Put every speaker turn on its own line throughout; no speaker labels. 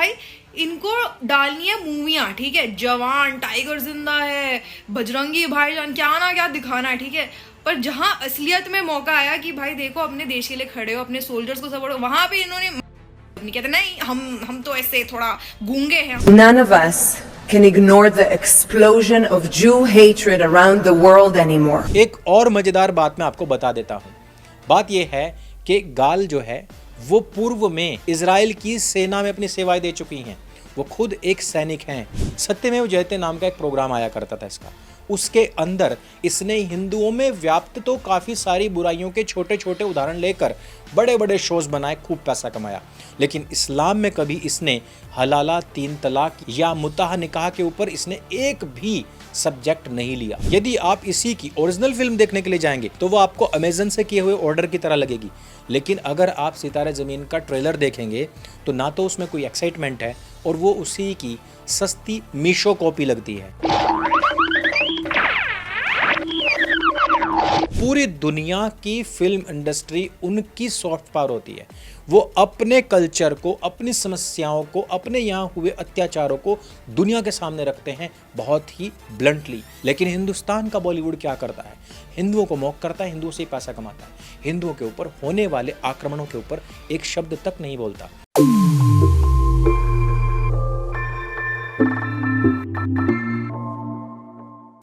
भाई इनको डालनी है मूवियाँ, ठीक है, जवान, टाइगर जिंदा है, बजरंगी भाईजान, क्या ना क्या दिखाना है, ठीक है, पर जहाँ असलियत में मौका आया कि भाई देखो अपने देश के लिए खड़े हो, अपने सोल्जर्स को सपोर्ट, वहां पे इन्होंने नहीं कहते नहीं, हम तो ऐसे थोड़ा गूंगे हैं।
None of us can ignore the explosion of Jew hatred around the world anymore.
एक और मजेदार बात मैं आपको बता देता हूँ। बात यह है कि गाल जो है वो पूर्व में इजराइल की सेना में अपनी सेवाएं दे चुकी हैं। वो खुद एक सैनिक हैं। सत्यमेव जयते नाम का एक प्रोग्राम आया करता था इसका, उसके अंदर इसने हिंदुओं में व्याप्त तो काफ़ी सारी बुराइयों के छोटे छोटे उदाहरण लेकर बड़े बड़े शोज बनाए, खूब पैसा कमाया। लेकिन इस्लाम में कभी इसने हलाला, तीन तलाक या मुताह निकाह के ऊपर इसने एक भी सब्जेक्ट नहीं लिया। यदि आप इसी की ओरिजिनल फिल्म देखने के लिए जाएंगे तो वो आपको अमेजन से किए हुए ऑर्डर की तरह लगेगी। लेकिन अगर आप सितारे ज़मीन का ट्रेलर देखेंगे तो ना तो उसमें कोई एक्साइटमेंट है और वो उसी की सस्ती मीशो कॉपी लगती है। पूरी दुनिया की फिल्म इंडस्ट्री उनकी सॉफ्ट पावर होती है। वो अपने कल्चर को, अपनी समस्याओं को, अपने यहाँ हुए अत्याचारों को दुनिया के सामने रखते हैं बहुत ही ब्लंटली। लेकिन हिंदुस्तान का बॉलीवुड क्या करता है? हिंदुओं को मॉक करता है, हिंदुओं से पैसा कमाता है, हिंदुओं के ऊपर होने वाले आक्रमणों के ऊपर एक शब्द तक नहीं बोलता।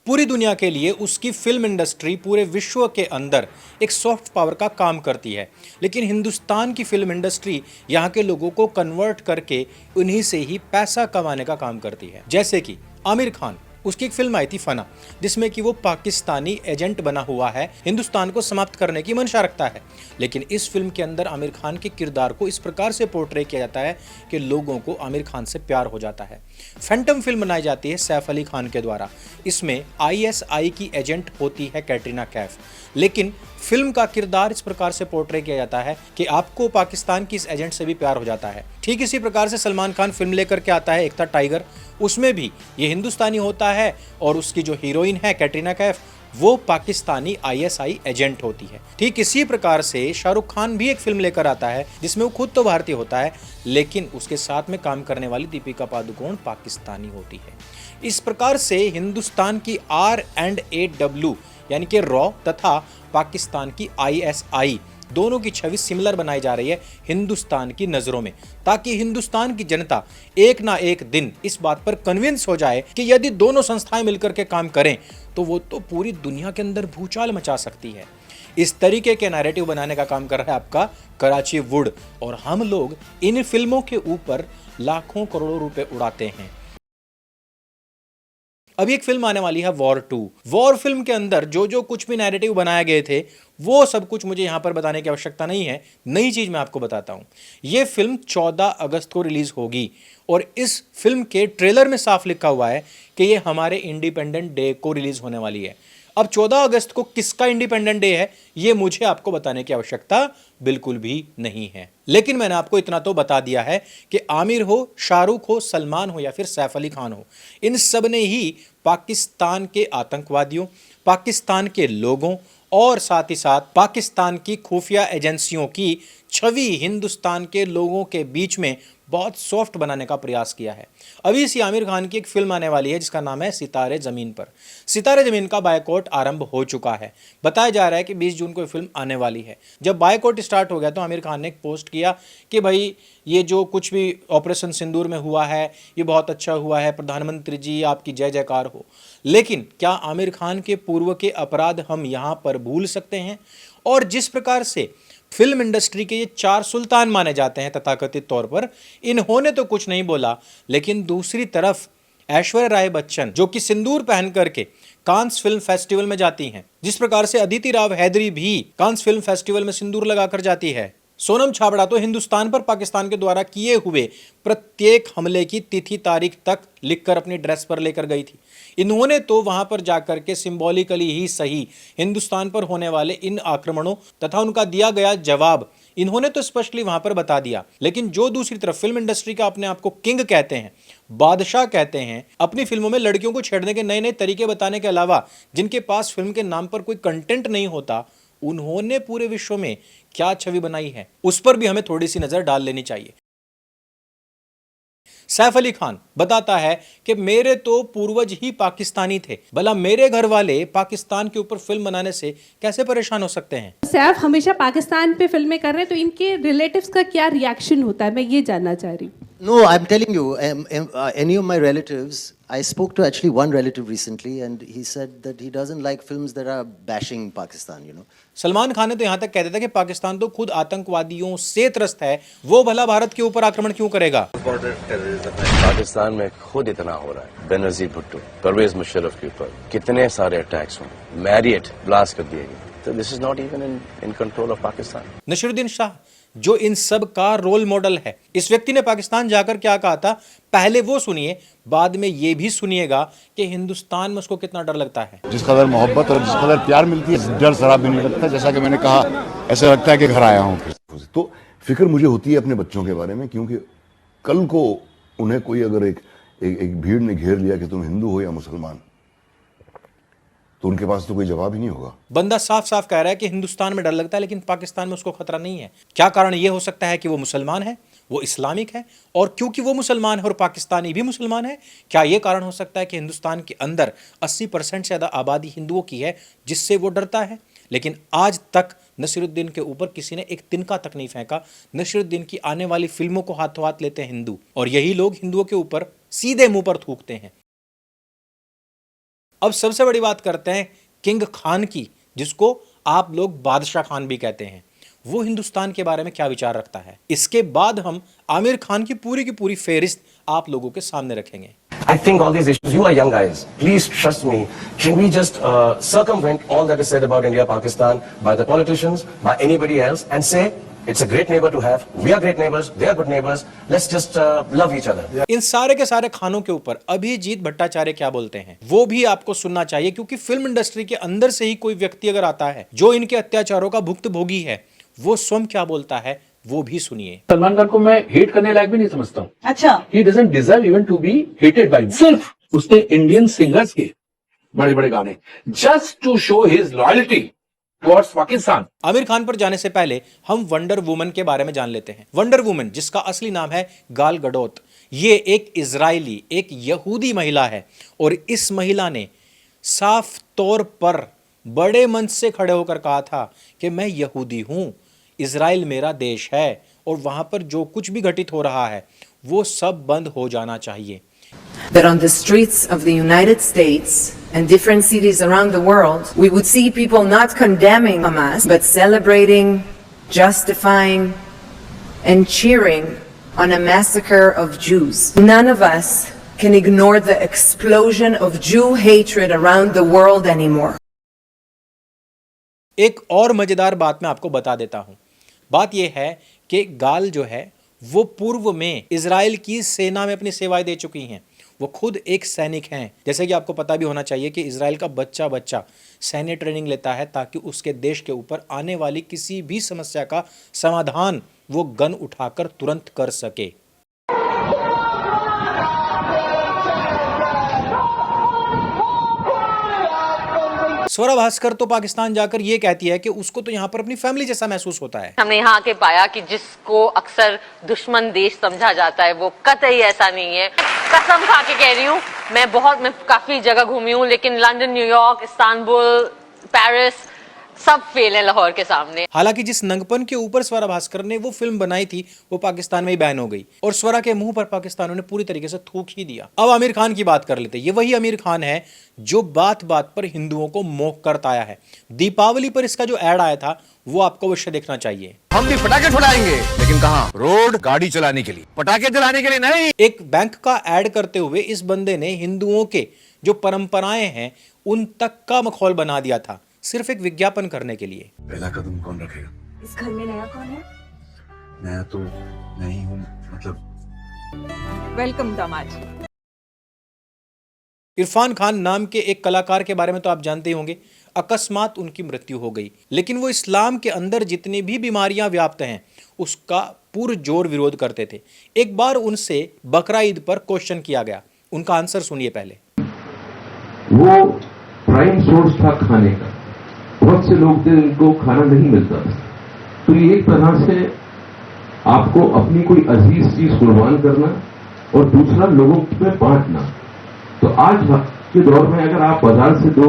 पूरी दुनिया के लिए उसकी फिल्म इंडस्ट्री पूरे विश्व के अंदर एक सॉफ्ट पावर का काम करती है। लेकिन हिंदुस्तान की फिल्म इंडस्ट्री यहाँ के लोगों को कन्वर्ट करके उन्हीं से ही पैसा कमाने का काम करती है। जैसे कि आमिर खान, उसकी एक फिल्म आई थी फना, जिसमें कि वो पाकिस्तानी एजेंट बना हुआ है, हिंदुस्तान को समाप्त करने की मंशा रखता है। लेकिन इस फिल्म के अंदर आमिर खान के किरदार को इस प्रकार से पोर्ट्रे किया जाता है कि लोगों को आमिर खान से प्यार हो जाता है। फैंटम फिल्म बनाई जाती है सैफ अली खान के द्वारा। इसमें आईएसआई की एजेंट होती है कैटरीना कैफ। लेकिन फिल्म का किरदार इस प्रकार से पोर्ट्रे किया जाता है कि आपको पाकिस्तान की इस एजेंट से भी प्यार हो जाता है। ठीक इसी प्रकार से सलमान खान फिल्म लेकर के आता है, एक था टाइगर, उसमें भी ये हिंदुस्तानी होता है और उसकी जो हीरोइन है कैटरीना कैफ वो पाकिस्तानी आईएसआई एजेंट होती है। ठीक इसी प्रकार से शाहरुख खान भी एक फिल्म लेकर आता है जिसमें वो खुद तो भारतीय होता है लेकिन उसके साथ में काम करने वाली दीपिका पादुकोण पाकिस्तानी होती है। इस प्रकार से हिंदुस्तान की R&AW यानी कि रॉ तथा पाकिस्तान की आईएसआई दोनों की छवि सिमिलर बनाई जा रही है हिंदुस्तान की नजरों में, ताकि हिंदुस्तान की जनता एक ना एक दिन इस बात पर कन्विंस हो जाए कि यदि दोनों संस्थाएं मिलकर के काम करें तो वो तो पूरी दुनिया के अंदर भूचाल मचा सकती है। इस तरीके के नैरेटिव बनाने का काम कर रहा है आपका कराची वुड, और हम लोग इन फिल्मों के ऊपर लाखों करोड़ों रुपए उड़ाते हैं। अभी एक फिल्म आने वाली है वॉर 2। वॉर फिल्म के अंदर जो जो कुछ भी नैरेटिव बनाए गए थे वो सब कुछ मुझे यहां पर बताने की आवश्यकता नहीं है। नई चीज मैं आपको बताता हूं, यह फिल्म 14 अगस्त को रिलीज होगी और इस फिल्म के ट्रेलर में साफ लिखा हुआ है कि यह हमारे इंडिपेंडेंट डे को रिलीज होने वाली है। अब 14 अगस्त को किसका इंडिपेंडेंट डे है ये मुझे आपको बताने की आवश्यकता बिल्कुल भी नहीं है। लेकिन मैंने आपको इतना तो बता दिया है कि आमिर हो, शाहरुख हो, सलमान हो या फिर सैफ अली खान हो, इन सब ने ही पाकिस्तान के आतंकवादियों, पाकिस्तान के लोगों और साथ ही साथ पाकिस्तान की खुफिया एजेंसियों की छवि हिंदुस्तान के लोगों के बीच में बहुत सॉफ्ट बनाने का प्रयास किया है। अभी इसी आमिर खान की एक फिल्म आने वाली है जिसका नाम है सितारे ज़मीन पर। सितारे ज़मीन का बायकॉट आरंभ हो चुका है। बताया जा रहा है कि 20 जून को ये फिल्म आने वाली है। जब बायकॉट स्टार्ट हो गया तो आमिर खान ने एक पोस्ट किया कि भाई ये जो कुछ भी ऑपरेशन सिंदूर में हुआ है ये बहुत अच्छा हुआ है, प्रधानमंत्री जी आपकी जय जयकार हो। लेकिन क्या आमिर खान के पूर्व के अपराध हम यहाँ पर भूल सकते हैं? और जिस प्रकार से फिल्म इंडस्ट्री के ये 4 सुल्तान माने जाते हैं तथाकथित तौर पर, इन्होंने तो कुछ नहीं बोला, लेकिन दूसरी तरफ ऐश्वर्या राय बच्चन जो कि सिंदूर पहन करके कांस फिल्म फेस्टिवल में जाती हैं, जिस प्रकार से अदिति राव हैदरी भी कांस फिल्म फेस्टिवल में सिंदूर लगाकर जाती है, सोनम छाबड़ा तो हिंदुस्तान पर पाकिस्तान के द्वारा किए हुए प्रत्येक हमले की तिथि तारीख तक लिखकर अपनी ड्रेस पर लेकर गई थी। इन्होंने तो वहां पर जाकर के सिंबॉलिकली ही सही हिंदुस्तान पर होने वाले इन आक्रमणों तथा उनका दिया गया जवाब इन्होंने तो स्पष्टली वहां पर बता दिया। लेकिन जो दूसरी तरफ फिल्म इंडस्ट्री का अपने आप को किंग कहते हैं, बादशाह कहते हैं, अपनी फिल्मों में लड़कियों को छेड़ने के नए नए तरीके बताने के अलावा जिनके पास फिल्म के नाम पर कोई कंटेंट नहीं होता, उन्होंने पूरे विश्व में क्या छवि बनाई है उस पर भी हमें थोड़ी सी नजर डाल लेनी चाहिए। सैफ अली खान बताता है कि मेरे तो पूर्वज ही पाकिस्तानी थे, भला मेरे घर वाले पाकिस्तान के ऊपर फिल्म बनाने से कैसे परेशान हो सकते हैं।
सैफ हमेशा पाकिस्तान पे फिल्में कर रहे हैं, तो इनके रिलेटिव्स का क्या रिएक्शन होता है, मैं ये जानना चाह रही हूँ।
No, I'm telling you, any of my relatives, I spoke to actually one relative recently and he said that he doesn't like films that are bashing Pakistan, you know.
Salman Khan ने तो यहाँ तक कह दिया था कि पाकिस्तान तो खुद आतंकवादियों से त्रस्त है, वो भला भारत के ऊपर आक्रमण क्यों करेगा।
पाकिस्तान में खुद इतना हो रहा है, बेनजीर भुट्टो, परवेज मुशर्रफ के ऊपर कितने सारे अटैक्स हुए, मैरियट ब्लास्ट कर दिए गए, तो this is not even in control of Pakistan.
Naseeruddin Shah जो इन सब का रोल मॉडल है, इस व्यक्ति ने पाकिस्तान जाकर क्या कहा था, पहले वो सुनिए, बाद में ये भी सुनिएगा कि हिंदुस्तान में उसको कितना डर लगता है।
जिस कदर मोहब्बत और जिस कदर प्यार मिलती है, डर जरा भी नहीं लगता। जैसा कि मैंने कहा, ऐसा लगता है कि घर आया हूँ। तो फिक्र मुझे होती है अपने बच्चों के बारे में, क्योंकि कल को उन्हें कोई अगर एक भीड़ ने घेर लिया कि तुम हिंदू हो या मुसलमान, तो उनके पास तो कोई जवाब ही नहीं होगा।
बंदा साफ साफ कह रहा है कि हिंदुस्तान में डर लगता है लेकिन पाकिस्तान में उसको खतरा नहीं है। क्या कारण ये हो सकता है कि वो मुसलमान है, वो इस्लामिक है, और क्योंकि वो मुसलमान है और पाकिस्तानी भी मुसलमान है, क्या ये कारण हो सकता है कि हिंदुस्तान के अंदर 80% से ज़्यादा आबादी हिंदुओं की है जिससे वो डरता है। लेकिन आज तक नसीरुद्दीन के ऊपर किसी ने एक तिनका तक नहीं फेंका। नसीरुद्दीन की आने वाली फिल्मों को हाथों हाथ लेते हैं हिंदू, और यही लोग हिंदुओं के ऊपर सीधे मुंह पर थूकते हैं। अब सबसे बड़ी बात करते हैं किंग खान की, जिसको आप लोग बादशाह खान भी कहते हैं। वो हिंदुस्तान के बारे में क्या विचार रखता है, इसके बाद हम आमिर खान की पूरी फेहरिस्त आप लोगों के सामने रखेंगे।
I think all these issues, you are young guys, please trust me, can we just circumvent all that is said about India, Pakistan, by the politicians, by anybody else, and say, it's a great neighbor to have, we are great neighbors, they are good neighbors, let's just love each other.
इन सारे के सारे खानों के ऊपर अभिजीत भट्टाचार्य क्या बोलते हैं, वो भी आपको सुनना चाहिए, क्योंकि फिल्म इंडस्ट्री के अंदर से ही कोई व्यक्ति अगर आता है जो इनके अत्याचारों का भुक्तभोगी है, वो स्वयं क्या बोलता है, वो भी सुनिए।
सलमान खान को मैं हेट करने लायक भी नहीं समझता हूँ।
अच्छा,
he doesn't deserve even to be hated by me. सिर्फ उसने इंडियन सिंगर्स के बड़े बड़े गाने just to show his loyalty towards Pakistan.
Aamir Khan पर जाने से पहले हम वंडर वुमन के बारे में जान लेते हैं। वंडर वुमन, जिसका असली नाम है गाल गडोत, ये एक इजरायली, एक यहूदी महिला है, और इस महिला ने साफ तौर पर बड़े मंच से खड़े होकर कहा था कि मैं यहूदी हूं, इजराइल मेरा देश है, और वहां पर जो कुछ भी घटित हो रहा है वो सब बंद हो जाना चाहिए।
That on the streets of the United States and different cities around the world, we would see people not condemning Hamas, but celebrating, justifying, and cheering on a massacre of Jews. None of us can ignore the explosion of Jew hatred around the world anymore.
एक और मजेदार बात मैं आपको बता देता हूं। बात यह है कि गाल जो है वो पूर्व में इजराइल की सेना में अपनी सेवाएं दे चुकी हैं। वो खुद एक सैनिक हैं। जैसे कि आपको पता भी होना चाहिए कि इजराइल का बच्चा सैन्य ट्रेनिंग लेता है ताकि उसके देश के ऊपर आने वाली किसी भी समस्या का समाधान वो गन उठाकर तुरंत कर सके। स्वरा भास्कर तो पाकिस्तान जाकर ये कहती है कि उसको तो यहाँ पर अपनी फैमिली जैसा महसूस होता है।
हमने यहाँ आके पाया कि जिसको अक्सर दुश्मन देश समझा जाता है वो कतई ऐसा नहीं है। कसम खा के कह रही हूँ, मैं काफी जगह घूमी हूँ, लेकिन लंदन, न्यूयॉर्क, इस्तांबुल, पेरिस सब फेल है लाहौर के सामने।
हालांकि जिस नंगपन के ऊपर स्वरा भास्कर ने वो फिल्म बनाई थी वो पाकिस्तान में ही बैन हो गई, और स्वरा के मुंह पर पाकिस्तानियों ने पूरी तरीके से थूक ही दिया। अब आमिर खान की बात कर लेते। ये वही आमिर खान है जो बात बात पर हिंदुओं को मोह करता आया है। दीपावली पर इसका जो ऐड आया था वो आपको अवश्य देखना चाहिए।
हम भी पटाखे छुड़ाएंगे, लेकिन कहाँ? रोड गाड़ी चलाने के लिए, पटाखे चलाने के लिए नहीं।
एक बैंक का ऐड करते हुए इस बंदे ने हिंदुओं के जो परंपराएं हैं उन तक का मखौल बना दिया था, सिर्फ एक विज्ञापन करने के लिए।
पहला कदम कौन रखेगा?
इस घर में नया कौन है?
मैं तो नहीं हूँ, मतलब
वेलकम दामाद।
इरफान खान नाम के एक कलाकार के बारे में तो आप जानते ही होंगे। अकस्मात उनकी मृत्यु हो गई, लेकिन वो इस्लाम के अंदर जितनी भी बीमारियां व्याप्त हैं उसका पुरजोर विरोध करते थे। एक बार उनसे बकरा ईद पर क्वेश्चन किया गया, उनका आंसर सुनिए पहले।
वो प्राइम सोर्स था खाने का, बहुत से लोग थे उनको खाना नहीं मिलता था, तो ये एक तरह से आपको अपनी कोई अजीज चीज कुर्बान करना और दूसरा लोगों में बांटना। तो आज के दौर में अगर आप बाजार से 2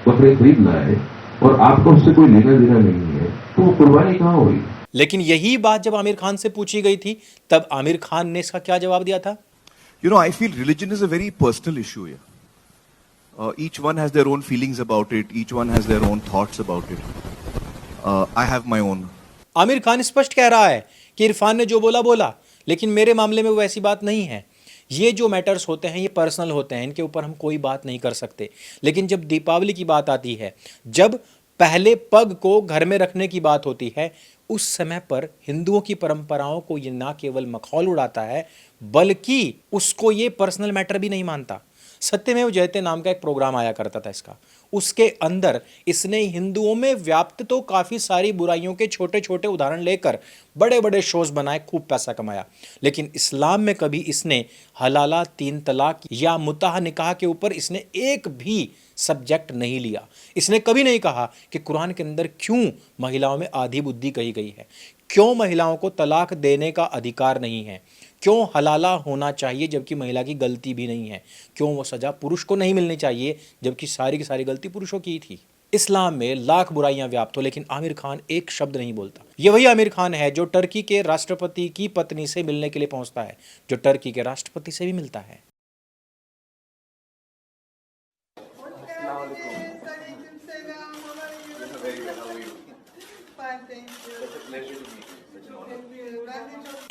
बकरे खरीद लाए और आपको उससे कोई लेना देना नहीं है, तो वो कुर्बानी कहाँ हुई?
लेकिन यही बात जब आमिर खान से पूछी गई थी, तब आमिर खान ने इसका क्या जवाब दिया था?
You know, I feel religion is a very personal issue here. Each one has their own feelings about it. Each one has their own thoughts about it. I have my own.
Aamir Khan स्पष्ट कह रहा है कि इरफान ने जो बोला बोला, लेकिन मेरे मामले में वो ऐसी बात नहीं है। ये जो मैटर्स होते हैं ये पर्सनल होते हैं, इनके ऊपर हम कोई बात नहीं कर सकते। लेकिन जब दीपावली की बात आती है, जब पहले पग को घर में रखने की बात होती है, उस समय पर हिंदुओं की परंपराओं को ये ना केवल मखौल उड़ाता है, बल्कि उसको ये पर्सनल मैटर भी नहीं मानता। सत्यमेव जयते नाम का एक प्रोग्राम आया करता था इसका, उसके अंदर इसने हिंदुओं में व्याप्त तो काफ़ी सारी बुराइयों के छोटे छोटे उदाहरण लेकर बड़े बड़े शोज बनाए, खूब पैसा कमाया। लेकिन इस्लाम में कभी इसने हलाला, 3 तलाक या मुताह निकाह के ऊपर इसने एक भी सब्जेक्ट नहीं लिया। इसने कभी नहीं कहा कि कुरान के अंदर क्यों महिलाओं में आधी बुद्धि कही गई है, क्यों महिलाओं को तलाक देने का अधिकार नहीं है, क्यों हलाला होना चाहिए जबकि महिला की गलती भी नहीं है, क्यों वो सज़ा पुरुष को नहीं मिलनी चाहिए जबकि सारी की सारी गलती पुरुषों की थी। इस्लाम में लाख बुराइयां व्याप्त हो, लेकिन आमिर खान एक शब्द नहीं बोलता। ये वही आमिर खान है जो टर्की के राष्ट्रपति की पत्नी से मिलने के लिए पहुंचता है, जो टर्की के राष्ट्रपति से भी मिलता है।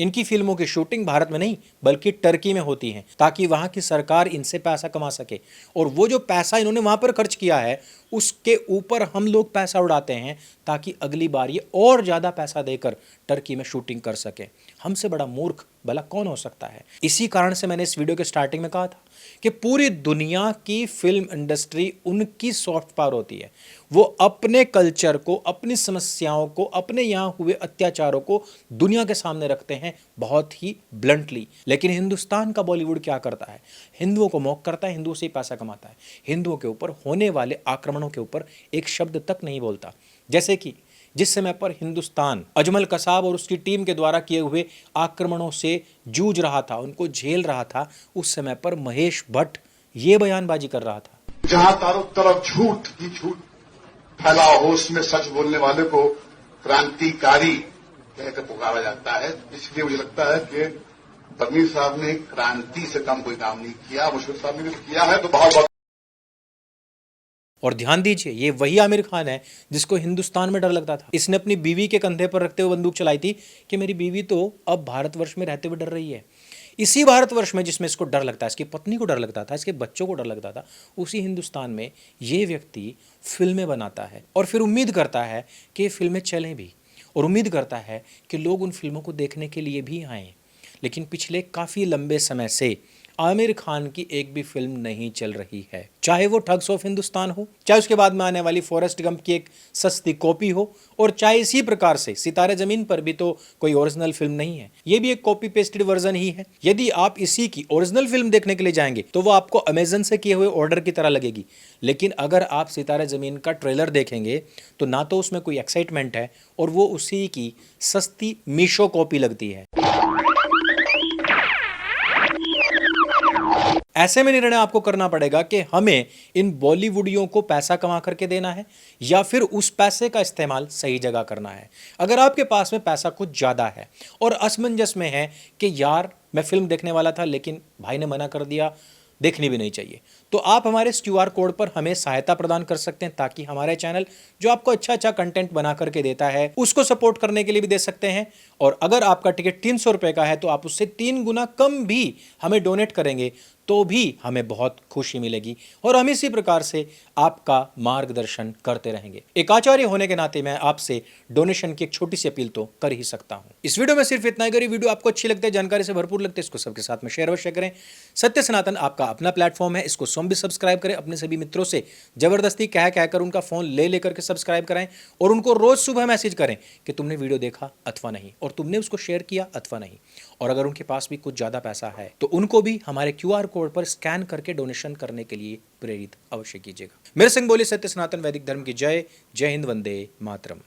इनकी फिल्मों की शूटिंग भारत में नहीं बल्कि टर्की में होती है, ताकि वहां की सरकार इनसे पैसा कमा सके, और वो जो पैसा इन्होंने वहां पर खर्च किया है उसके ऊपर हम लोग पैसा उड़ाते हैं, ताकि अगली बार ये और ज़्यादा पैसा देकर टर्की में शूटिंग कर सके। हमसे बड़ा मूर्ख भला कौन हो सकता है? इसी कारण से मैंने इस वीडियो के स्टार्टिंग में कहा था कि पूरी दुनिया की फिल्म इंडस्ट्री उनकी सॉफ्ट पावर होती है। वो अपने कल्चर को, अपनी समस्याओं को, अपने यहाँ हुए अत्याचारों को दुनिया के सामने रखते हैं बहुत ही ब्लंटली। लेकिन हिंदुस्तान का बॉलीवुड क्या करता है? हिंदुओं को मौक करता है, हिंदुओं से ही पैसा कमाता है, हिंदुओं के ऊपर होने वाले आक्रमणों के ऊपर एक शब्द तक नहीं बोलता। जैसे कि जिस समय पर हिंदुस्तान अजमल कसाब और उसकी टीम के द्वारा किए हुए आक्रमणों से जूझ रहा था, उनको झेल रहा था, उस समय पर महेश भट्ट ये बयानबाजी कर रहा था,
जहां चारों तरफ झूठ ही झूठ फैला हो, उसमें सच बोलने वाले को क्रांतिकारी कहकर पुकारा जाता है। इसलिए मुझे लगता है कि परमीर साहब ने क्रांति से कम कोई काम नहीं किया, मुशर्रफ साहब ने भी किया है, तो बहुत बहुत।
और ध्यान दीजिए, ये वही आमिर खान है जिसको हिंदुस्तान में डर लगता था। इसने अपनी बीवी के कंधे पर रखते हुए बंदूक चलाई थी कि मेरी बीवी तो अब भारतवर्ष में रहते हुए डर रही है। इसी भारतवर्ष में जिसमें इसको डर लगता है, इसकी पत्नी को डर लगता था, इसके बच्चों को डर लगता था, उसी हिंदुस्तान में ये व्यक्ति फिल्में बनाता है और फिर उम्मीद करता है कि ये फिल्में चलें भी, और उम्मीद करता है कि लोग उन फिल्मों को देखने के लिए भी आएँ। लेकिन पिछले काफ़ी लंबे समय से आमिर खान की एक भी फिल्म नहीं चल रही है, चाहे वो ठग्स ऑफ हिंदुस्तान हो, चाहे उसके बाद में आने वाली फॉरेस्ट गंप की एक सस्ती कॉपी हो, और चाहे इसी प्रकार से सितारे ज़मीन पर भी तो कोई ओरिजिनल फिल्म नहीं है, ये भी एक कॉपी पेस्टेड वर्जन ही है। यदि आप इसी की ओरिजिनल फिल्म देखने के लिए जाएंगे तो वो आपको अमेजन से किए हुए ऑर्डर की तरह लगेगी। लेकिन अगर आप सितारे ज़मीन का ट्रेलर देखेंगे तो ना तो उसमें कोई एक्साइटमेंट है, और वो उसी की सस्ती मीशो कॉपी लगती है। ऐसे में निर्णय आपको करना पड़ेगा कि हमें इन बॉलीवुडियों को पैसा कमा करके देना है या फिर उस पैसे का इस्तेमाल सही जगह करना है। अगर आपके पास में पैसा कुछ ज़्यादा है और असमंजस में है कि यार मैं फिल्म देखने वाला था लेकिन भाई ने मना कर दिया, देखनी भी नहीं चाहिए, तो आप हमारे इस QR कोड पर हमें सहायता प्रदान कर सकते हैं, ताकि हमारे चैनल जो आपको अच्छा अच्छा कंटेंट बना करके देता है उसको सपोर्ट करने के लिए भी दे सकते हैं। और अगर आपका टिकट 300 रुपये का है तो आप उससे 3 गुना कम भी हमें डोनेट करेंगे तो भी हमें बहुत खुशी मिलेगी, और हम इसी प्रकार से आपका मार्गदर्शन करते रहेंगे। एक आचार्य होने के नाते मैं आपसे डोनेशन की एक छोटी सी अपील तो कर ही सकता हूं। इस वीडियो में सिर्फ इतना ही करिए। वीडियो आपको अच्छी लगती है, जानकारी से भरपूर लगती है, इसको सबके साथ में शेयर अवश्य करें। सत्य सनातन आपका अपना प्लेटफॉर्म है, इसको स्वयं भी सब्सक्राइब करें, अपने सभी मित्रों से जबरदस्ती कहकर उनका फोन ले लेकर के सब्सक्राइब कराएं, और उनको रोज सुबह मैसेज करें कि तुमने वीडियो देखा अथवा नहीं, और तुमने उसको शेयर किया अथवा नहीं। और अगर उनके पास भी कुछ ज़्यादा पैसा है तो उनको भी हमारे QR कोड पर स्कैन करके डोनेशन करने के लिए प्रेरित अवश्य कीजिएगा। मेरे संग बोले सत्य सनातन वैदिक धर्म की जय। जय हिंद, वंदे मातरम।